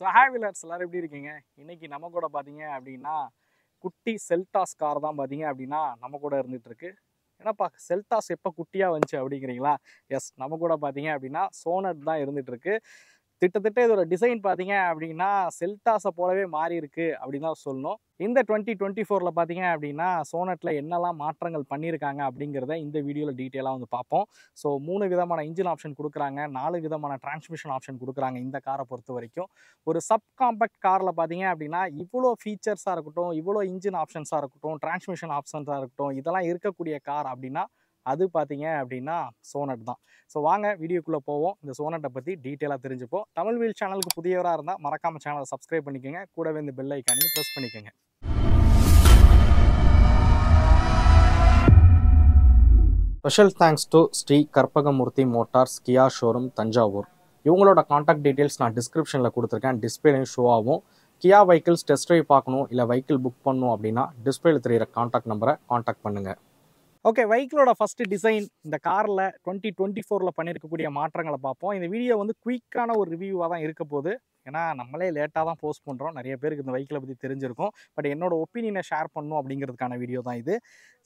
So hi வில்லர்ஸ் எல்லாரும் எப்படி இருக்கீங்க? இன்னைக்கு நம்ம கூட பார்த்தீங்க அப்படின்னா குட்டி செல்டாஸ் கார் தான் பார்த்தீங்க அப்படின்னா நம்ம கூட இருந்துட்டு இருக்கு. என்னப்பா செல்டாஸ் எப்போ குட்டியாக வந்துச்சு அப்படிங்கிறீங்களா? எஸ், நம்ம கூட பார்த்தீங்க அப்படின்னா சோனட் தான் இருந்துட்டு இருக்கு. கிட்டத்தட்ட இதோட டிசைன் பார்த்தீங்க அப்படின்னா செல்டாஸை போலவே மாறி இருக்கு அப்படின்னு தான் சொல்லணும். இந்த 2024ல் பார்த்தீங்க அப்படின்னா சோனட்டில் என்னெல்லாம் மாற்றங்கள் பண்ணியிருக்காங்க அப்படிங்கிறத இந்த வீடியோவில் டீட்டெயிலாக வந்து பார்ப்போம். ஸோ 3 விதமான இன்ஜின் ஆப்ஷன் கொடுக்குறாங்க, 4 விதமான டிரான்ஸ்மிஷன் ஆப்ஷன் கொடுக்குறாங்க இந்த காரை பொறுத்த வரைக்கும். ஒரு சப் காம்பேக்ட் காரில் பார்த்தீங்க அப்படின்னா இவ்வளோ ஃபீச்சர்ஸாக இருக்கட்டும், இவ்வளோ இன்ஜின் ஆப்ஷன்ஸாக இருக்கட்டும், டிரான்ஸ்மிஷன் ஆப்ஷன்ஸாக இருக்கட்டும், இதெல்லாம் இருக்கக்கூடிய கார் அப்படின்னா அது பார்த்தீங்க அப்படின்னா சோனட் தான். ஸோ வாங்க வீடியோக்குள்ளே போவோம். இந்த சோனட்டை பற்றி டீட்டெயிலாக தெரிஞ்சுப்போம். தமிழ் வீல் சேனலுக்கு புதியவராக இருந்தால் மறக்காமல் சேனலை சப்ஸ்கிரைப் பண்ணிக்கோங்க. கூடவே இந்த பெல் ஐக்கானையும் ப்ரெஸ் பண்ணிக்கோங்க. Special thanks to Sri Karpagamoorthy motors Kia showroom Thanjavur. இவங்களோட காண்டாக்ட் டீட்டெயில்ஸ் நான் டிஸ்கிரிப்ஷனில் கொடுத்துருக்கேன். டிஸ்பிளேலையும் ஷோ ஆகும். கியா வெஹிக்கிள்ஸ் டெஸ்ட் ட்ரைவ் பார்க்கணும் இல்லை வெஹிக்கிள் புக் பண்ணணும் அப்படின்னா டிஸ்பிளேல தெரியிற காண்டாக்ட் நம்பரை காண்டாக்ட் பண்ணுங்கள். ஓகே, வெஹிக்கிளோட ஃபஸ்ட்டு டிசைன் இந்த காரில் 2024ல் பண்ணியிருக்கக்கூடிய மாற்றங்களை பார்ப்போம். இந்த வீடியோ வந்து குயிக்கான ஒரு ரிவ்யூவாக தான் இருக்க போகுது. ஏன்னா நம்மளே லேட்டாக தான் போஸ்ட் பண்ணுறோம். நிறைய பேருக்கு இந்த வெஹிக்கிளை பற்றி தெரிஞ்சிருக்கும். பட் என்னோட ஒப்பீனியனை ஷேர் பண்ணணும் அப்படிங்கிறதுக்கான வீடியோ தான் இது.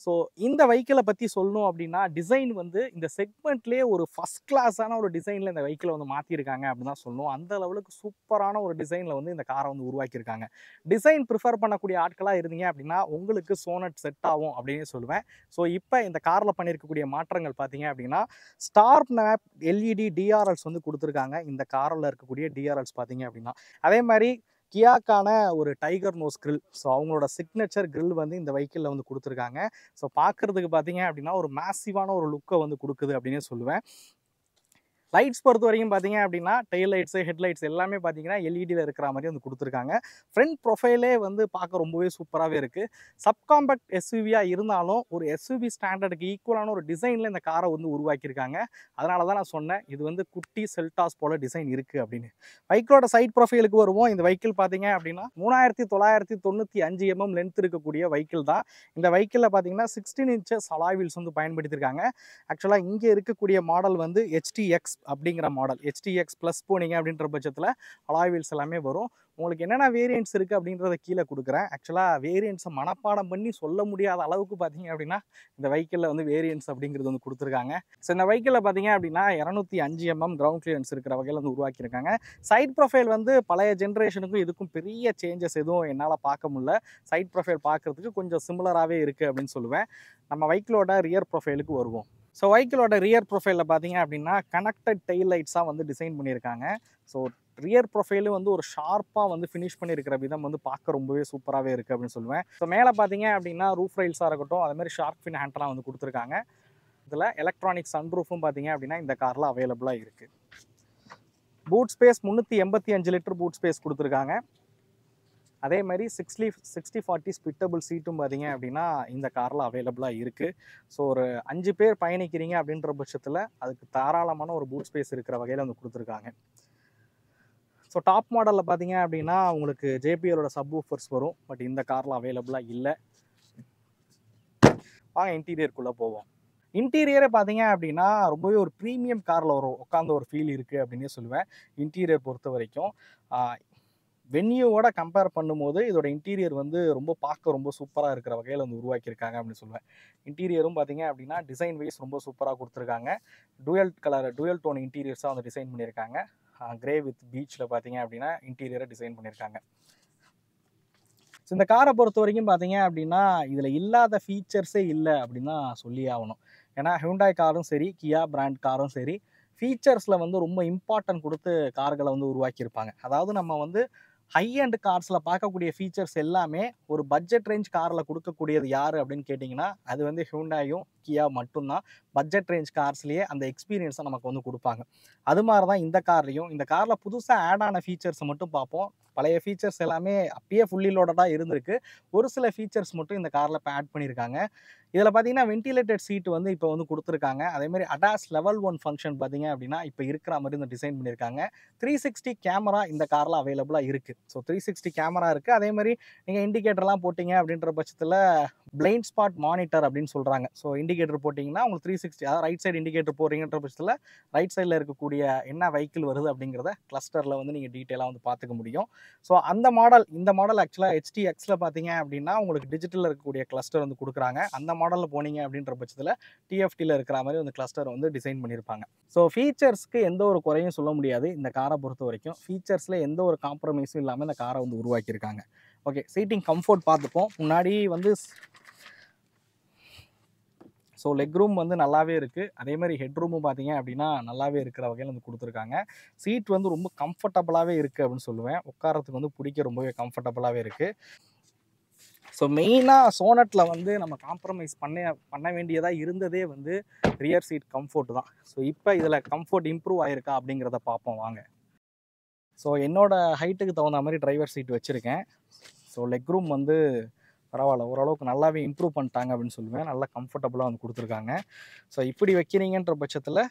ஸோ இந்த வெஹிக்கிளை பற்றி சொல்லணும் அப்படின்னா டிசைன் வந்து இந்த செக்மெண்ட்லேயே ஒரு ஃபஸ்ட் கிளாஸான ஒரு டிசைனில் இந்த வெஹிக்கிளை வந்து மாற்றிருக்காங்க அப்படின்னு தான் சொல்லணும். அந்த லெவலுக்கு சூப்பரான ஒரு டிசைனில் வந்து இந்த காரை வந்து உருவாக்கியிருக்காங்க. டிசைன் ப்ரிஃபர் பண்ணக்கூடிய ஆட்களாக இருந்தீங்க அப்படின்னா உங்களுக்கு சோனட் செட் ஆகும் அப்படின்னு சொல்லுவேன். ஸோ இப்போ இந்த காரில் பண்ணியிருக்கக்கூடிய மாற்றங்கள் பார்த்தீங்க அப்படின்னா ஸ்டார் மேப் எல்இடி டிஆர்எல்ஸ் வந்து கொடுத்துருக்காங்க. இந்த காரில் இருக்கக்கூடிய டிஆர்எல்ஸ் பார்த்தீங்க அப்படின்னா அதே மாதிரி கியாக்கான ஒரு டைகர் நோஸ் கிரில். ஸோ அவங்களோட சிக்னேச்சர் கிரில் வந்து இந்த வெஹிக்கிளில் வந்து கொடுத்துருக்காங்க. ஸோ பார்க்குறதுக்கு பார்த்தீங்க அப்படின்னா ஒரு மேசிவான ஒரு லுக்கை வந்து கொடுக்குது அப்படின்னு சொல்லுவேன். லைட்ஸ் பொறுத்த வரைக்கும் பார்த்தீங்க அப்படின்னா டெயில் லைட்ஸு ஹெட்லைட்ஸ் எல்லாமே பார்த்தீங்கன்னா எல்இடியில் இருக்கிற மாதிரி வந்து கொடுத்துருக்காங்க. ஃப்ரண்ட் ப்ரொஃபைலே வந்து பார்க்க ரொம்பவே சூப்பராகவே இருக்குது. சப்காம்பேக்ட் எஸ்யூவியாக இருந்தாலும் ஒரு எஸ்யூவி ஸ்டாண்டர்டுக்கு ஈக்குவலான ஒரு டிசைனில் இந்த காரை வந்து உருவாக்கியிருக்காங்க. அதனால தான் நான் சொன்னேன் இது வந்து குட்டி செல்டாஸ் போல் டிசைன் இருக்குது அப்படின்னு. வெஹிக்கிளோட சைட் ப்ரொஃபைலுக்கு வருவோம். இந்த வெஹிக்கிள் பார்த்தீங்க அப்படின்னா 3995 mm லென்த் இருக்கக்கூடிய வெஹிக்கிள் தான். இந்த வெஹிக்கிளில் பார்த்தீங்கன்னா 16 inches அலாய் வீல்ஸ் வந்து பயன்படுத்தியிருக்காங்க. ஆக்சுவலாக இங்கே இருக்கக்கூடிய மாடல் வந்து HTX அப்படிங்கிற மாடல். HTX ப்ளஸ் போனீங்க அப்படின்ற பட்சத்தில் அலாய் வீல்ஸ் எல்லாமே வரும். உங்களுக்கு என்னென்ன வேரியன்ட்ஸ் இருக்குது அப்படின்றத கீழே கொடுக்குறேன். ஆக்சுவலாக வேரியன்ட்ஸை மனப்பாடம் பண்ணி சொல்ல முடியாத அளவுக்கு பார்த்தீங்க அப்படின்னா இந்த வெஹிக்கிளில் வந்து வேரியன்ட்ஸ் அப்படிங்கிறது வந்து கொடுத்துருக்காங்க. ஸோ இந்த வெஹிக்கிளில் பார்த்தீங்க அப்படின்னா 205 mm கிரவுண்ட் கிளியரன்ஸ் இருக்கிற வகையில் வந்து உருவாக்கியிருக்காங்க. சைட் ப்ரொஃபைல் வந்து பழைய ஜென்ரேஷனுக்கும் இதுக்கும் பெரிய சேஞ்சஸ் எதுவும் என்னால் பார்க்க முடியல. சைட் ப்ரொஃபைல் பார்க்குறதுக்கு கொஞ்சம் சிமிலராகவே இருக்குது அப்படின்னு சொல்லுவேன். நம்ம வெஹிக்கிளோட ரியர் ப்ரொஃபைலுக்கு வருவோம். ஸோ வெஹிக்கிளோட ரியர் ப்ரொஃபைலில் பார்த்தீங்க அப்படின்னா கனெக்டட் டெயில் லைட்ஸாக வந்து டிசைன் பண்ணியிருக்காங்க. ஸோ ரியர் ப்ரொஃபைலும் வந்து ஒரு ஷார்ப்பாக வந்து ஃபினிஷ் பண்ணியிருக்கிற விதம் வந்து பார்க்க ரொம்பவே சூப்பராகவே இருக்குது அப்படின்னு சொல்லுவேன். ஸோ மேலே பார்த்தீங்க அப்படின்னா ரூஃப் ரைல்ஸாக இருக்கட்டும், அதுமாதிரி ஷார்க் ஃபின் ஹேண்டெலாம் வந்து கொடுத்துருக்காங்க. இதில் எலக்ட்ரானிக் சன்ரூஃபும் பார்த்தீங்க அப்படின்னா இந்த காரில் அவைலபிளாக இருக்குது. Boot space 385 litre boot space கொடுத்துருக்காங்க. அதே மாதிரி 60/40 ஸ்பிட்டபிள் சீட்டும் பார்த்தீங்க அப்படின்னா இந்த காரில் அவைலபிளாக இருக்குது. ஸோ ஒரு 5 பேர் பயணிக்கிறீங்க அப்படின்ற பட்சத்தில் அதுக்கு தாராளமான ஒரு பூட் ஸ்பேஸ் இருக்கிற வகையில் வந்து கொடுத்துருக்காங்க. ஸோ டாப் மாடலில் பார்த்தீங்க அப்படின்னா உங்களுக்கு JBLோட சப்வூஃபர்ஸ் வரும். பட் இந்த காரில் அவைலபிளாக இல்லை. வாங்க இன்டீரியருக்குள்ளே போவோம். இன்டீரியரே பார்த்தீங்க அப்படின்னா ரொம்பவே ஒரு ப்ரீமியம் காரில் உட்காந்த ஒரு ஃபீல் இருக்குது அப்படின்னே சொல்லுவேன். இன்டீரியர் பொறுத்த வரைக்கும் வென்யூவோட கம்பேர் பண்ணும்போது இதோட இன்டீரியர் வந்து பார்க்க ரொம்ப சூப்பராக இருக்கிற வகையில் வந்து உருவாக்கியிருக்காங்க அப்படின்னு சொல்லுவேன். இன்டீரியரும் பார்த்தீங்க அப்படின்னா டிசைன் வைஸ் ரொம்ப சூப்பராக கொடுத்துருக்காங்க. டூயல் டோன் இன்டீரியர்ஸாக வந்து டிசைன் பண்ணியிருக்காங்க. கிரே வித் பீச்சில் பார்த்தீங்க அப்படின்னா இன்டீரியரை டிசைன் பண்ணியிருக்காங்க. ஸோ இந்த காரை பொறுத்த வரைக்கும் பார்த்தீங்க அப்படின்னா இதில் இல்லாத ஃபீச்சர்ஸே இல்லை அப்படின்னு தான் சொல்லி ஆகணும். ஏன்னா ஹியூண்டாய் காரும் சரி, கியா பிராண்ட் காரும் சரி, ஃபீச்சர்ஸில் வந்து ரொம்ப இம்பார்ட்டன்ட் கொடுத்து கார்களை வந்து உருவாக்கியிருப்பாங்க. அதாவது நம்ம வந்து ஹை அண்ட் கார்ஸில் பார்க்கக்கூடிய ஃபீச்சர்ஸ் எல்லாமே ஒரு பட்ஜெட் ரேஞ்ச் காரில் கொடுக்கக்கூடியது யார் அப்படின்னு கேட்டிங்கன்னா அது வந்து ஹியூண்டாயும் கியா மட்டும்தான். பட்ஜெட் ரேஞ்ச் கார்ஸ்லேயே அந்த எக்ஸ்பீரியன்ஸை நமக்கு வந்து கொடுப்பாங்க. அது மாதிரி தான் இந்த கார்லையும். இந்த காரில் புதுசாக ஆட் ஆன ஃபீச்சர்ஸை மட்டும் பார்ப்போம். பழைய ஃபீச்சர்ஸ் எல்லாமே அப்பயே ஃபுல்லி லோடடாக இருந்திருக்கு. ஒரு சில ஃபீச்சர்ஸ் மட்டும் இந்த காரில் இப்போ ஆட் பண்ணியிருக்காங்க. இதில் பார்த்தீங்கன்னா வென்டிலேட்டட் சீட் வந்து இப்போ வந்து கொடுத்துருக்காங்க. அதேமாதிரி அடாஸ் லெவல் 1 ஃபங்க்ஷன் பார்த்தீங்க அப்படின்னா இப்போ இருக்கிற மாதிரி இந்த டிசைன் பண்ணியிருக்காங்க. 360 கேமரா இந்த காரில் அவைலபிளாக இருக்குது. ஸோ 360 கேமரா இருக்குது. அதே மாதிரி நீங்கள் இண்டிகேட்டர்லாம் போட்டிங்க அப்படின்ற பட்சத்தில் பிளைண்ட் ஸ்பாட் மானிட்டர் அப்படின்னு சொல்கிறாங்க. ஸோ இண்டிகேட்டர் போட்டிங்கன்னா உங்களுக்கு 360, அதாவது ரைட் சைடு இண்டிகேட்டர் போடுறீங்கன்ற பட்சத்தில் ரைட் சைடில் இருக்கக்கூடிய என்ன வெஹிக்கிள் வருது அப்படிங்கிறத கிளஸ்டரில் வந்து நீங்கள் டீட்டெயிலாக வந்து பார்த்துக்க முடியும். ஸோ இந்த மாடல் ஆக்சுவலாக HTXல பார்த்தீங்க அப்படின்னா உங்களுக்கு டிஜிட்டலில் இருக்கக்கூடிய கிளஸ்டர் வந்து கொடுக்குறாங்க. அந்த மாடலில் போனீங்க அப்படின்ற பட்சத்தில் டிஎஃப்டியில் இருக்கிற மாதிரி வந்து கிளஸ்டர் வந்து டிசைன் பண்ணியிருப்பாங்க. ஸோ ஃபீச்சர்ஸ்க்கு எந்த ஒரு குறையும் சொல்ல முடியாது. இந்த காரை பொறுத்த வரைக்கும் ஃபீச்சர்ஸில் எந்த ஒரு காம்ப்ரமைஸும் இல்லாமல் இந்த காரை வந்து உருவாக்கியிருக்காங்க. ஓகே, சீட்டிங் கம்ஃபர்ட் பார்த்துப்போம். முன்னாடி வந்து ஸோ லெக் ரூம் வந்து நல்லாவே இருக்குது. அதே மாதிரி ஹெட் ரூமும் பார்த்தீங்க அப்படின்னா நல்லாவே இருக்கிற வகையில் வந்து கொடுத்துருக்காங்க. சீட் வந்து ரொம்ப கம்ஃபர்டபுளாகவே இருக்குது அப்படின்னு சொல்லுவேன். உட்காரத்துக்கு வந்து பிடிக்க ரொம்பவே கம்ஃபர்டபுளாகவே இருக்குது. ஸோ மெயினாக சோனட்டில் வந்து நம்ம காம்ப்ரமைஸ் பண்ண வேண்டியதாக இருந்ததே வந்து ரியர் சீட் கம்ஃபர்ட் தான். ஸோ இப்போ இதில் கம்ஃபர்ட் இம்ப்ரூவ் ஆகிருக்கா அப்படிங்கிறத பார்ப்போம் வாங்க. ஸோ என்னோடய ஹைட்டுக்கு தகுந்த மாதிரி டிரைவர் சீட் வச்சுருக்கேன். ஸோ லெக் ரூம் வந்து பரவாயில்ல, ஓரளவுக்கு நல்லாவே இம்ப்ரூவ் பண்ணிட்டாங்க அப்படின்னு சொல்லுவேன். நல்லா கம்ஃபர்டபுளாக வந்து கொடுத்துருக்காங்க. ஸோ இப்படி வைக்கிறீங்கன்ற பட்சத்தில்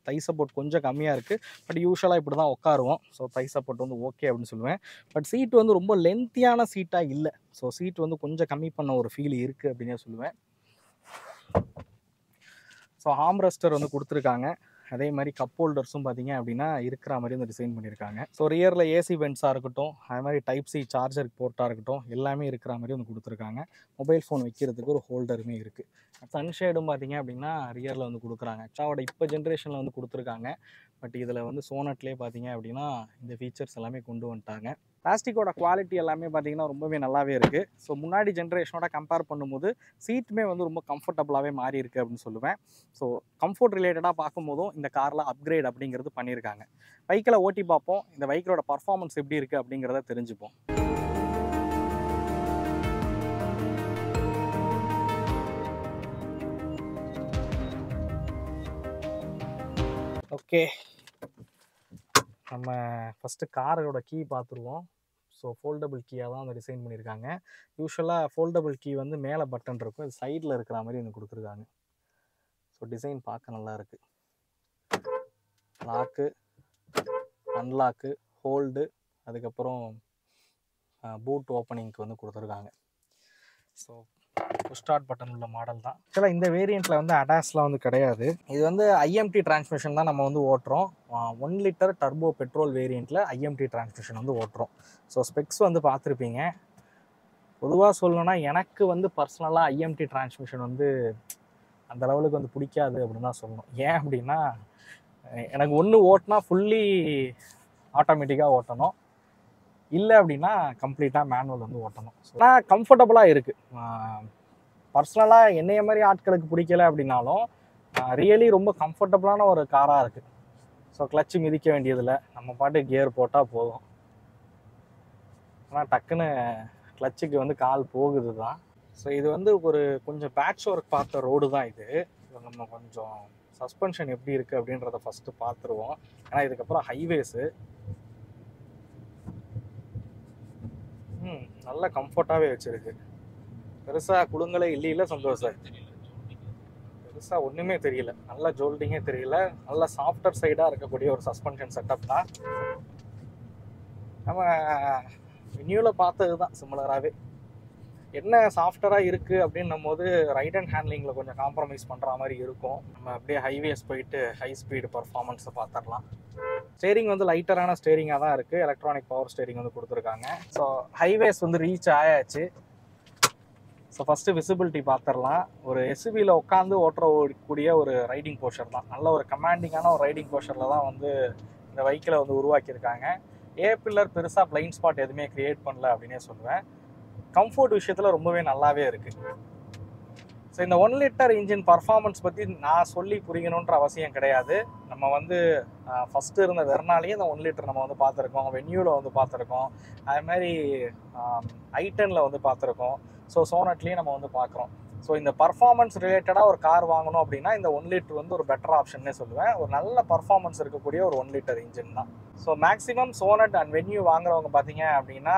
தை சப்போர்ட் கொஞ்சம் கம்மியாக இருக்குது. பட் யூஸ்வலாக இப்படி தான் உட்காருவோம். ஸோ தை சப்போர்ட் வந்து ஓகே அப்படின்னு சொல்லுவேன். பட் சீட் வந்து ரொம்ப லென்த்தியான சீட்டாக இல்லை. ஸோ சீட் வந்து கொஞ்சம் கம்மி பண்ண ஒரு ஃபீல் இருக்குது அப்படின்னே சொல்லுவேன். ஸோ ஆம்ரெஸ்டர் வந்து கொடுத்துருக்காங்க. அதே மாதிரி கப் ஹோல்டர்ஸும் பார்த்தீங்க அப்படின்னா இருக்கிற மாதிரி வந்து டிசைன் பண்ணியிருக்காங்க. ஸோ ரியரில் ஏசி வென்ட்ஸாக இருக்கட்டும், அது மாதிரி டைப் சி சார்ஜர் போர்ட்டாக இருக்கட்டும், எல்லாமே இருக்கிற மாதிரி வந்து கொடுத்துருக்காங்க. மொபைல் ஃபோன் வைக்கிறதுக்கு ஒரு ஹோல்டருமே இருக்குது. சன்ஷேடும் பார்த்தீங்க அப்படின்னா ரியரில் வந்து கொடுக்குறாங்க. சாவோட இப்போ ஜென்ரேஷனில் வந்து கொடுத்துருக்காங்க. பட் இதில் வந்து சோனட்லேயே பார்த்தீங்க அப்படின்னா இந்த ஃபீச்சர்ஸ் எல்லாமே கொண்டு வந்துட்டாங்க. பிளாஸ்டிக்கோட குவாலிட்டி எல்லாமே பார்த்தீங்கன்னா ரொம்பவே நல்லாவே இருக்குது. ஸோ முன்னாடி ஜென்ரேஷனோட கம்பேர் பண்ணும்போது சீட்டுமே வந்து ரொம்ப கம்ஃபர்டபுளாகவே மாறி இருக்குது அப்படின்னு சொல்லுவேன். ஸோ கம்ஃபர்ட் ரிலேட்டடாக பார்க்கும்போதும் இந்த காரில் அப்கிரேட் அப்படிங்கிறது பண்ணியிருக்காங்க. பைக்கில் ஓட்டி பார்ப்போம், இந்த பைக்கோட பர்ஃபார்மன்ஸ் எப்படி இருக்குது அப்படிங்கிறத தெரிஞ்சுப்போம். ஓகே, நம்ம ஃபஸ்ட்டு காரோட கீ பார்த்துருவோம். ஸோ ஃபோல்டபுள் கீயாக தான் வந்து டிசைன் பண்ணியிருக்காங்க. யூஸ்வலாக ஃபோல்டபுள் கீ வந்து மேலே பட்டன் இருக்கும், இது சைடில் இருக்கிற மாதிரி வந்து கொடுத்துருக்காங்க. ஸோ டிசைன் பார்க்க நல்லா இருக்குது. லாக்கு, அன்லாக்கு, ஹோல்டு, அதுக்கப்புறம் பூட் ஓப்பனிங்க்கு வந்து கொடுத்துருக்காங்க. ஸோ ஸ்டார்ட் பட்டன் உள்ள மாடல் தான். ஆக்சுவலாக இந்த வேரியண்ட்டில் வந்து அடாஸ்லாம் வந்து கிடையாது. இது வந்து ஐஎம்டி டிரான்ஸ்மிஷன் தான் நம்ம வந்து ஓட்டுறோம். 1 லிட்டர் டர்போ பெட்ரோல் வேரியண்ட்டில் ஐஎம்டி டிரான்ஸ்மிஷன் வந்து ஓட்டுறோம். ஸோ ஸ்பெக்ஸ் வந்து பார்த்துருப்பீங்க. பொதுவாக சொல்லணும்னா எனக்கு வந்து பர்சனலாக ஐஎம்டி டிரான்ஸ்மிஷன் வந்து அந்த லெவலுக்கு வந்து பிடிக்காது அப்படின்னு தான் சொல்லணும். ஏன் அப்படின்னா எனக்கு ஒன்று ஓட்டினா ஃபுல்லி ஆட்டோமேட்டிக்காக ஓட்டணும், இல்லை அப்படின்னா கம்ப்ளீட்டாக மேனுவல் வந்து ஓட்டணும். ஆனால் கம்ஃபர்டபுளாக இருக்குது. பர்சனலாக என்னைய மாதிரி ஆட்களுக்கு பிடிக்கல அப்படின்னாலும் ரியலி ரொம்ப கம்ஃபர்டபுளான ஒரு காராக இருக்குது. ஸோ கிளச்சு மிதிக்க வேண்டியதில்லை, நம்ம பாட்டு கியர் போட்டால் போதும். ஆனால் டக்குன்னு கிளச்சுக்கு வந்து கால் போகுது தான். ஸோ இது வந்து ஒரு கொஞ்சம் பேட்ச் ஒர்க் பார்த்த ரோடு தான் இது. நம்ம கொஞ்சம் சஸ்பென்ஷன் எப்படி இருக்குது அப்படின்றத ஃபஸ்ட்டு பார்த்துருவோம். ஏன்னா இதுக்கப்புறம் ஹைவேஸு நல்ல கம்ஃபர்ட்டாகவே வச்சுருக்கு. பெருசாக குழுங்களே இல்லை சந்தோஷம், பெருசாக ஒன்றுமே தெரியல, நல்ல ஜோல்டிங்கே தெரியல, நல்ல சாஃப்டர் சைடாக இருக்கக்கூடிய ஒரு சஸ்பென்ஷன் செட்டப் தான். நம்ம நியூவில் பார்த்தது தான் சிமிலராகவே. என்ன சாஃப்டராக இருக்குது அப்படின்னும் போது ரைட் அண்ட் ஹேண்ட்லிங்கில் கொஞ்சம் காம்ப்ரமைஸ் பண்ணுற மாதிரி இருக்கும். நம்ம அப்படியே ஹைவேஸ் போயிட்டு ஹை ஸ்பீடு பர்ஃபார்மன்ஸை பார்த்துடலாம். ஸ்டேரிங் வந்து லைட்டரான ஸ்டேரிங்காக தான் இருக்குது. எலக்ட்ரானிக் பவர் ஸ்டேரிங் வந்து கொடுத்துருக்காங்க. ஸோ ஹைவேஸ் வந்து ரீச் ஆயாச்சு. ஸோ ஃபஸ்ட்டு விசிபிலிட்டி பார்த்துடலாம். ஒரு எஸ்யூவியில் உட்காந்து ஓட்டக்கூடிய ஒரு ரைடிங் போஸ்டர் தான். நல்ல ஒரு கமாண்டிங்கான ஒரு ரைடிங் போஸ்டரில் தான் வந்து இந்த வெஹிக்கிளை வந்து உருவாக்கியிருக்காங்க. பில்லர் பெருசாக பிளைண்ட் ஸ்பாட் எதுவுமே க்ரியேட் பண்ணல அப்படின்னே சொல்லுவேன். கம்ஃபர்ட் விஷயத்தில் ரொம்பவே நல்லாவே இருக்குது. ஸோ இந்த 1 லிட்டர் இன்ஜின் பர்ஃபார்மன்ஸ் பற்றி நான் சொல்லி புரியணுன்ற அவசியம் கிடையாது. நம்ம வந்து ஃபஸ்ட்டு இருந்த வெர்னாலேயே இந்த 1 லிட்டர் நம்ம வந்து பார்த்துருக்கோம், வென்யூவில் வந்து பார்த்துருக்கோம், அது மாதிரி i10ல் வந்து பார்த்துருக்கோம். ஸோ சோனட்லேயும் நம்ம வந்து பார்க்குறோம். ஸோ ஸோ இந்த பர்ஃபார்மன்ஸ் ரிலேட்டடாக ஒரு கார் வாங்கணும் அப்படின்னா இந்த 1 லிட்டர் வந்து ஒரு பெட்டர் ஆப்ஷன்னே சொல்லுவேன். ஒரு நல்ல பர்ஃபார்மன்ஸ் இருக்கக்கூடிய ஒரு 1 லிட்டர் இன்ஜின் தான். So maximum sonnet and venue வாங்குறவங்க பார்த்தீங்க அப்படின்னா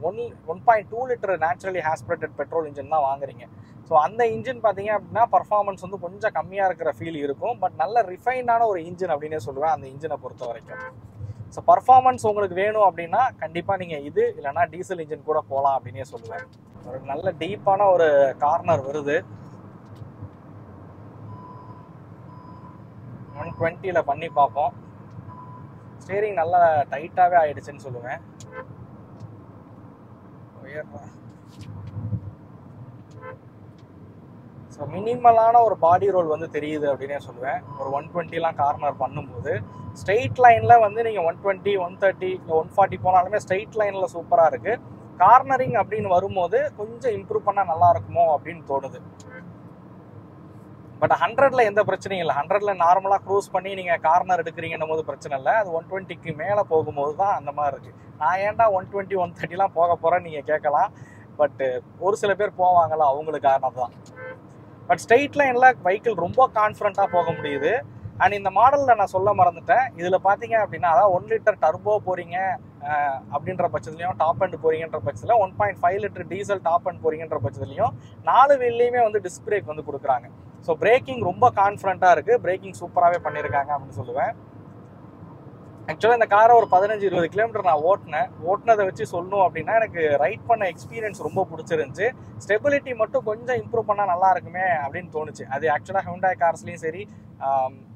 1.2 litre naturally aspirated petrol engine தான் வாங்குறீங்க. ஸோ அந்த இன்ஜின் பார்த்தீங்க அப்படின்னா பர்ஃபார்மன்ஸ் வந்து கொஞ்சம் கம்மியாக இருக்கிற ஃபீல் இருக்கும். பட் நல்ல ரிஃபைண்டான ஒரு இன்ஜின் அப்படின்னே சொல்லுவேன் அந்த இன்ஜினை பொறுத்த வரைக்கும். ஸோ பர்ஃபார்மன்ஸ் உங்களுக்கு வேணும் அப்படின்னா கண்டிப்பாக நீங்கள் இது இல்லைனா டீசல் இன்ஜின் கூட போகலாம் அப்படின்னே சொல்லுவேன். ஒரு நல்ல டீப்பான ஒரு கார்னர் வருது. 120ல பண்ணி பார்ப்போம். ஸ்டீரிங் நல்லா டைட்டாகவே ஆயிடுச்சுன்னு சொல்லுவேன். ஸோ மினிமலான ஒரு பாடி ரோல் வந்து தெரியுது அப்படின்னே சொல்லுவேன். ஒரு 120லாம் கார்னர் பண்ணும்போது ஸ்ட்ரெயிட் லைனில் வந்து நீங்கள் 120, 130 இல்லை 140 போனாலுமே ஸ்ட்ரெயிட் லைனில் சூப்பராக இருக்குது. கார்னரிங் அப்படின்னு வரும்போது கொஞ்சம் இம்ப்ரூவ் பண்ணால் நல்லா இருக்குமோ அப்படின்னு தோணுது. பட் 100ல எந்த பிரச்சனையும் இல்லை. 100ல நார்மலாக க்ரூஸ் பண்ணி நீங்கள் கார்னர் எடுக்கிறீங்கன்னும் போது பிரச்சனை இல்லை. அது 120க்கு மேலே போகும்போது தான் அந்த மாதிரி இருக்குது. நான் ஏன்டா 120, 130லாம் போக போகிறேன்னு நீங்கள் கேட்கலாம். பட்டு ஒரு சில பேர் போவாங்களா அவங்களுக்கு காரணம் தான். பட் ஸ்ட்ரெயிட் லைனில் வெஹிக்கிள் ரொம்ப கான்ஃபிடண்ட்டாக போக முடியுது. அண்ட் இந்த மாடலில் நான் சொல்ல மறந்துட்டேன். இதில் பார்த்தீங்க அப்படின்னா அதாவது 1 லிட்டர் டர்போ போகிறீங்க அப்படின்ற பட்சத்துலையும் டாப் அண்ட் போகிறீங்கன்ற பட்சத்தில் 1.5 லிட்டர் டீசல் டாப் அண்ட் போகிறீங்கன்ற பட்சத்துலையும் 4 வீல்லையுமே வந்து டிஸ்க் பிரேக் வந்து கொடுக்குறாங்க. ஸோ பிரேக்கிங் ரொம்ப கான்ஃபிடண்ட்டாக இருக்குது. பிரேக்கிங் சூப்பராகவே பண்ணியிருக்காங்க அப்படின்னு சொல்லுவேன். ஆக்சுவலாக இந்த காரை ஒரு 15-20 கிலோமீட்டர் நான் ஓட்டினதை வச்சு சொல்லணும் அப்படின்னா எனக்கு ரைட் பண்ண எக்ஸ்பீரியன்ஸ் ரொம்ப பிடிச்சிருந்துச்சு. ஸ்டெபிலிட்டி மட்டும் கொஞ்சம் இம்ப்ரூவ் பண்ணால் நல்லா இருக்குமே அப்படின்னு தோணுச்சு. அது ஆக்சுவலாக ஹுண்டாய் கார்ஸ்லையும் சரி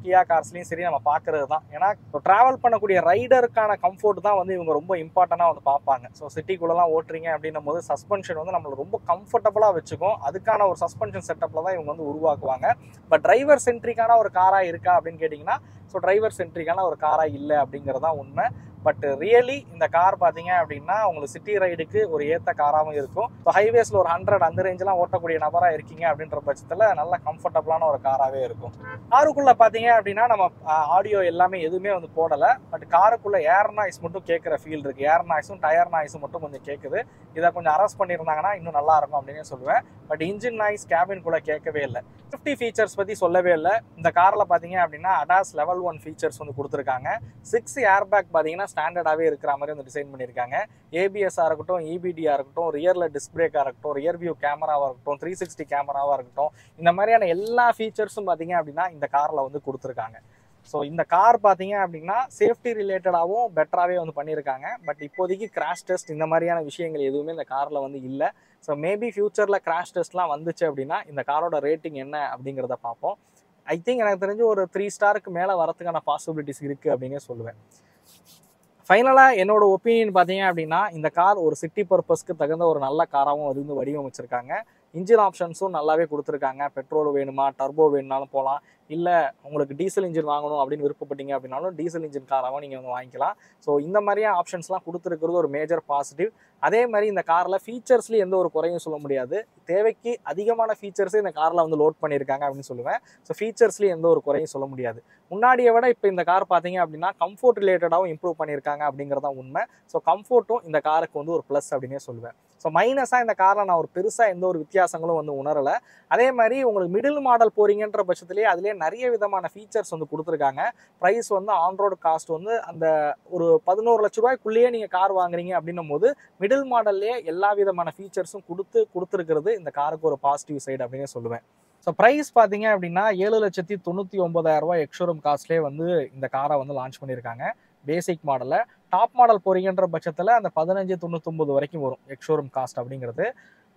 கியா கார்ஸ்லையும் சரி நம்ம பார்க்கறது தான். ஏன்னா ட்ராவல் பண்ணக்கூடிய ரைடருக்கான கம்ஃபர்ட் தான் வந்து இவங்க ரொம்ப இம்பார்ட்டண்டாக வந்து பார்ப்பாங்க. ஸோ சிட்டிக்குள்ளெல்லாம் ஓட்டுறீங்க அப்படின்னும் போது சஸ்பென்ஷன் வந்து நம்மளை ரொம்ப கம்ஃபர்டபுளாக வச்சுக்கும். அதுக்கான ஒரு சஸ்பென்ஷன் செட்டப்பில் தான் இவங்க வந்து உருவாக்குவாங்க. பட் டிரைவர் சென்ட்ரிக்கான ஒரு காராக இருக்கா அப்படின்னு கேட்டிங்கன்னா ஸோ டிரைவர் சென்ட்ரிக்கான ஒரு காராக இல்லை அப்படிங்கிறது தான் உண்மை. பட் ரியலி இந்த கார் பார்த்தீங்க அப்படின்னா உங்களுக்கு சிட்டி ரைடுக்கு ஒரு ஏற்ற காராகவும் இருக்கும். ஸோ ஹைவேஸில் ஒரு 100 அந்த ரேஞ்செலாம் ஓட்டக்கூடிய நபராக இருக்கீங்க அப்படின்ற பட்சத்தில் நல்ல கம்ஃபர்டபுளான ஒரு காராகவே இருக்கும். காருக்குள்ளே பார்த்தீங்க அப்படின்னா நம்ம ஆடியோ எல்லாமே எதுவுமே வந்து போடலை. பட் காருக்குள்ளே ஏர் நாய்ஸ் மட்டும் கேட்குற ஃபீல் இருக்குது. ஏர் நாய்ஸும் டயர் நாய்ஸும் மட்டும் கொஞ்சம் கேட்குது. இதை கொஞ்சம் அரெஸ்ட் பண்ணியிருந்தாங்கன்னா இன்னும் நல்லா இருக்கும் அப்படின்னு சொல்லுவேன். பட் இன்ஜின் நாய்ஸ் கேபின்குள்ளே கேட்கவே இல்லை. சேஃப்டி ஃபீச்சர்ஸ் பற்றி சொல்லவே இல்லை. இந்த காரில் பார்த்தீங்க அப்படின்னா அடாஸ் லெவல் 1 ஃபீச்சர்ஸ் வந்து கொடுத்துருக்காங்க. 6 ஏர் பேக் பார்த்தீங்கன்னா ஸ்டாண்டர்டாகவே இருக்கிற மாதிரி வந்து டிசைன் பண்ணியிருக்காங்க. ஏபிஎஸ்ஸாக இருக்கட்டும், இபிடியாக இருக்கட்டும், ரியரில் டிஸ்க் பிரேக்காக இருக்கட்டும், ரியர் வியூ கேமராவாக இருக்கட்டும், 360 கேமராவாக இருக்கட்டும், இந்த மாதிரியான எல்லா ஃபீச்சர்ஸும் பார்த்தீங்க அப்படின்னா இந்த காரில் வந்து கொடுத்துருக்காங்க. ஸோ இந்த கார் பார்த்தீங்க அப்படின்னா சேஃப்டி ரிலேட்டடாகவும் பெட்டராகவே வந்து பண்ணியிருக்காங்க. பட் இப்போதைக்கு கிராஷ் டெஸ்ட் இந்த மாதிரியான விஷயங்கள் எதுவுமே இந்த காரில் வந்து இல்லை. ஸோ மேபி ஃபியூச்சரில் கிராஷ் டெஸ்ட்லாம் வந்துச்சு அப்படின்னா இந்த காரோட ரேட்டிங் என்ன அப்படிங்கிறத பார்ப்போம். ஐ திங்க் எனக்கு தெரிஞ்சு ஒரு 3 ஸ்டாருக்கு மேலே வரதுக்கான பாசிபிலிட்டிஸ் இருக்குது அப்படின்னே சொல்லுவேன். ஃபைனலாக என்னோட ஒப்பீனியன் பார்த்தீங்க அப்படின்னா இந்த கார் ஒரு சிட்டி பர்பஸ்க்கு தகுந்த ஒரு நல்ல காராகவும் அது வந்து வடிவமைச்சிருக்காங்க. இன்ஜின் ஆப்ஷன்ஸும் நல்லாவே கொடுத்துருக்காங்க. பெட்ரோல் வேணுமா, டர்போ வேணுனாலும் போகலாம். இல்லை உங்களுக்கு டீசல் இன்ஜின் வாங்கணும் அப்படின்னு விருப்பப்பட்டீங்க அப்படின்னாலும் டீசல் இன்ஜின் காராகவும் நீங்கள் வந்து வாங்கிக்கலாம். ஸோ இந்த மாதிரியான ஆப்ஷன்ஸ்லாம் கொடுத்துருக்கிறது ஒரு மேஜர் பாசிட்டிவ். அதே மாதிரி இந்த காரில் ஃபீச்சர்ஸ்லேயும் எந்த ஒரு குறையும் சொல்ல முடியாது. தேவைக்கு அதிகமான ஃபீச்சர்ஸே இந்த காரில் வந்து லோட் பண்ணியிருக்காங்க அப்படின்னு சொல்லுவேன். ஸோ ஃபீச்சர்ஸ்லேயும் எந்த ஒரு குறையும் சொல்ல முடியாது. முன்னாடியை விட இப்போ இந்த கார் பார்த்தீங்க அப்படின்னா கம்ஃபோர்ட் ரிலேட்டடாகவும் இம்ப்ரூவ் பண்ணியிருக்காங்க அப்படிங்கிறதான் உண்மை. ஸோ கம்ஃபோர்ட்டும் இந்த காருக்கு வந்து ஒரு ப்ளஸ் அப்படின்னே சொல்லுவேன். ஸோ மைனஸாக இந்த காரில் நான் ஒரு பெருசாக எந்த ஒரு வித்தியாசங்களும் வந்து உணரலை. அதே மாதிரி உங்களுக்கு மிடில் மாடல் போகிறீங்கன்ற பட்சத்துலேயே அதிலே நிறைய விதமான ஃபீச்சர்ஸ் வந்து கொடுத்துருக்காங்க. ப்ரைஸ் வந்து ஆன்ரோடு காஸ்ட் வந்து அந்த ஒரு 11 லட்ச ரூபாய்க்குள்ளேயே நீங்கள் கார் வாங்குறீங்க அப்படின்னும் போது மிடில் மாடல்லே எல்லா விதமான ஃபீச்சர்ஸும் கொடுத்துருக்கிறது இந்த காருக்கு ஒரு பாசிட்டிவ் சைடு அப்படின்னே சொல்லுவேன். ஸோ ப்ரைஸ் பார்த்தீங்க அப்படின்னா 7,99,000 ரூபாய் எக்ஸ்ஷோரூம் காஸ்ட்லேயே வந்து இந்த காரை வந்து லான்ச் பண்ணியிருக்காங்க. பேசிக் மாடலில் டாப் மாடல் போகிறீங்கன்ற பட்சத்தில் அந்த 15,99 வரைக்கும் வரும் எக்ஸ்ஷோரூம் காஸ்ட் அப்படிங்கிறது.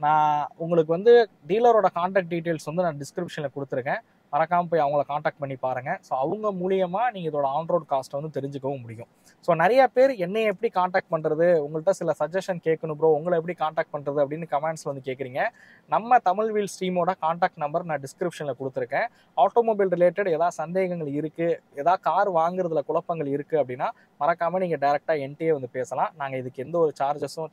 நான் உங்களுக்கு வந்து டீலரோட கான்டாக்ட் டீட்டெயில்ஸ் வந்து நான் டிஸ்கிரிப்ஷனில் கொடுத்துருக்கேன். மறக்காமல் போய் அவங்கள காண்டாக்ட் பண்ணி பாருங்கள். ஸோ அவங்க மூலியமாக நீங்கள் இதோட ஆன்ரோட் காஸ்ட்டை வந்து தெரிஞ்சுக்கவும் முடியும். ஸோ நிறைய பேர் என்னை எப்படி காண்டாக்ட் பண்ணுறது, உங்கள்கிட்ட சில சஜஷன் கேட்கணும் ப்ரோ, உங்களை எப்படி காண்டாக்ட் பண்ணுறது அப்படின்னு கமெண்ட்ஸில் வந்து கேட்குறீங்க. நம்ம தமிழ் வீல் ஸ்ட்ரீமோட காண்டாக்ட் நம்பர் நான் டிஸ்கிரிப்ஷனில் கொடுத்துருக்கேன். ஆட்டோமொபைல் ரிலேட்டட் ஏதாவது சந்தேகங்கள் இருக்குது, ஏதாவது கார் வாங்குறதுல குழப்பங்கள் இருக்குது அப்படின்னா மறக்காமல் நீங்கள் டேரெக்டாக என்கிட்டயே வந்து பேசலாம். நாங்கள் இதுக்கு எந்த ஒரு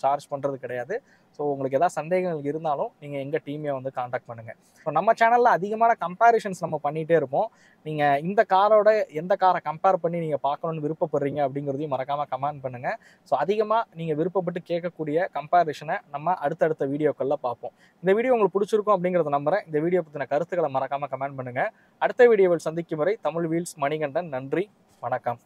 சார்ஜ் பண்ணுறது கிடையாது. ஸோ உங்களுக்கு ஏதாவது சந்தேகங்கள் இருந்தாலும் நீங்கள் எங்கள் டீமையை வந்து காண்டாக்ட் பண்ணுங்கள். ஸோ நம்ம சேனலில் அதிகமான கம்பேரிஷன்ஸ் நம்ம பண்ணிகிட்டே இருப்போம். நீங்கள் இந்த காரோட எந்த காரை கம்பேர் பண்ணி நீங்கள் பார்க்கணுன்னு விருப்பப்படுறீங்க அப்படிங்கிறதையும் மறக்காமல் கமெண்ட் பண்ணுங்கள். ஸோ அதிகமாக நீங்கள் விருப்பப்பட்டு கேட்கக்கூடிய கம்பேரிஷனை நம்ம அடுத்தடுத்த வீடியோக்களில் பார்ப்போம். இந்த வீடியோ உங்களுக்கு பிடிச்சிருக்கும் அப்படிங்கிறத நம்புறேன். இந்த வீடியோ பற்றின கருத்துக்களை மறக்காமல் கமெண்ட் பண்ணுங்கள். அடுத்த வீடியோவில் சந்திக்கும் வரை தமிழ் வீல்ஸ் மணிகண்டன். நன்றி, வணக்கம்.